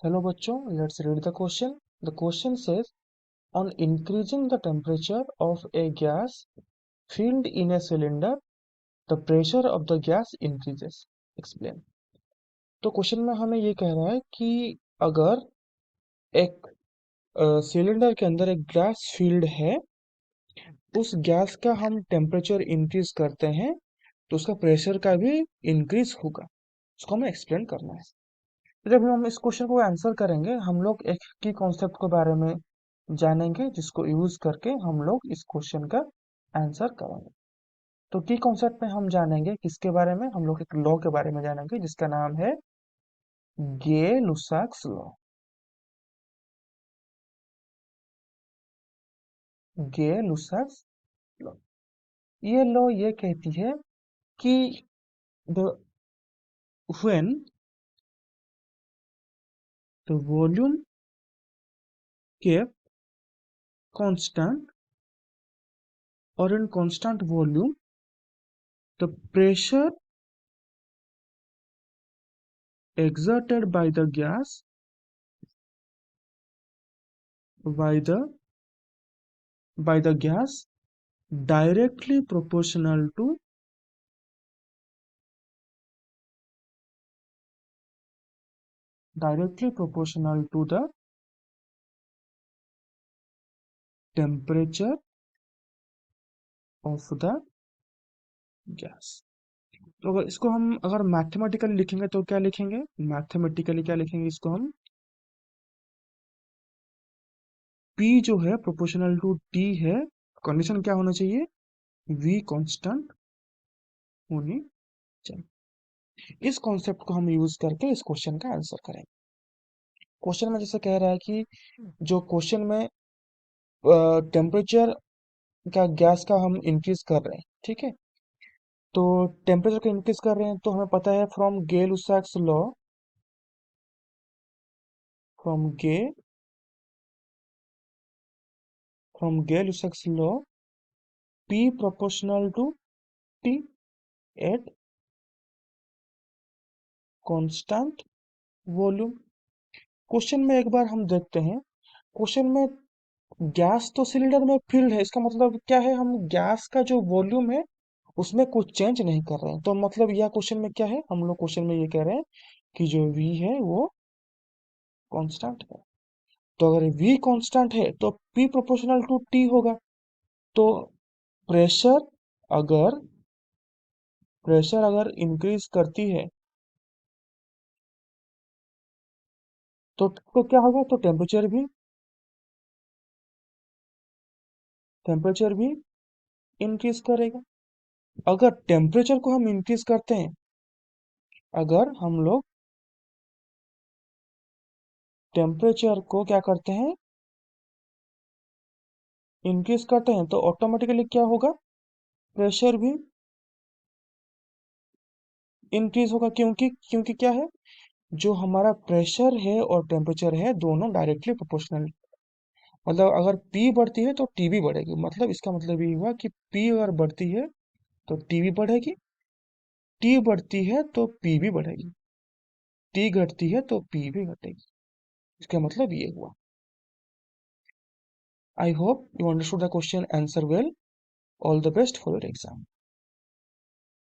Hello बच्चों, let's read the question. The question says, on increasing the temperature of a gas filled in a cylinder, the pressure of the gas increases. Explain. तो question में हमें ये कह रहा है कि अगर एक सिलेंडर के अंदर एक गैस फील्ड है, उस गैस का हम टेम्परेचर इंक्रीज करते हैं तो उसका प्रेशर का भी इंक्रीज होगा। उसको हमें एक्सप्लेन करना है। तो जब हम इस क्वेश्चन को आंसर करेंगे, हम लोग एक की कॉन्सेप्ट के बारे में जानेंगे जिसको यूज करके हम लोग इस क्वेश्चन का आंसर करेंगे। तो की कॉन्सेप्ट में हम जानेंगे किसके बारे में, हम लोग एक लॉ के बारे में जानेंगे जिसका नाम है गे-लुसाक्स लॉ। गे-लुसाक्स लॉ, ये लॉ ये कहती है कि the when the volume kept constant or in constant volume, the pressure exerted by the gas by the gas directly proportional to the temperature of the gas। तो अगर इसको हम अगर मैथमेटिकली लिखेंगे तो क्या लिखेंगे, मैथमेटिकली क्या लिखेंगे इसको हम, P जो है प्रोपोर्शनल टू T है, कंडीशन क्या होना चाहिए, V कांस्टेंट होनी चाहिए। इस कॉन्सेप्ट को हम यूज करके इस क्वेश्चन का आंसर करेंगे। क्वेश्चन में जैसे कह रहा है कि जो क्वेश्चन में टेम्परेचर का गैस का हम इंक्रीज कर रहे हैं, ठीक है। तो टेम्परेचर को इंक्रीज कर रहे हैं तो हमें पता है from Gay Lussac's law, P proportional to T at constant volume. Question में एक बार हम देखते हैं, क्वेश्चन में गैस तो सिलेंडर में फिल्ड है, इसका मतलब क्या है, हम गैस का जो वॉल्यूम है उसमें कुछ चेंज नहीं कर रहे हैं। तो मतलब यह क्वेश्चन में क्या है, हम लोग क्वेश्चन में ये कह रहे हैं कि जो V है वो कांस्टेंट है। तो अगर V कांस्टेंट है तो P प्रोपोर्शनल टू T होगा। तो प्रेशर अगर इंक्रीज करती है तो क्या होगा, तो टेम्परेचर भी इंक्रीज करेगा। अगर टेम्परेचर को हम इंक्रीज करते हैं, अगर हम लोग टेम्परेचर को क्या करते हैं, इंक्रीज करते हैं, तो ऑटोमेटिकली क्या होगा, प्रेशर भी इंक्रीज होगा। क्योंकि क्या है, जो हमारा प्रेशर है और टेम्परेचर है दोनों डायरेक्टली प्रोपोर्शनल। मतलब अगर P बढ़ती है तो T भी बढ़ेगी। मतलब इसका मतलब ये हुआ कि P अगर बढ़ती है तो T भी बढ़ेगी, T बढ़ती है तो P भी बढ़ेगी, T घटती है तो P भी घटेगी। इसका मतलब ये हुआ। I hope you understood the question answer well. All the best for your exam.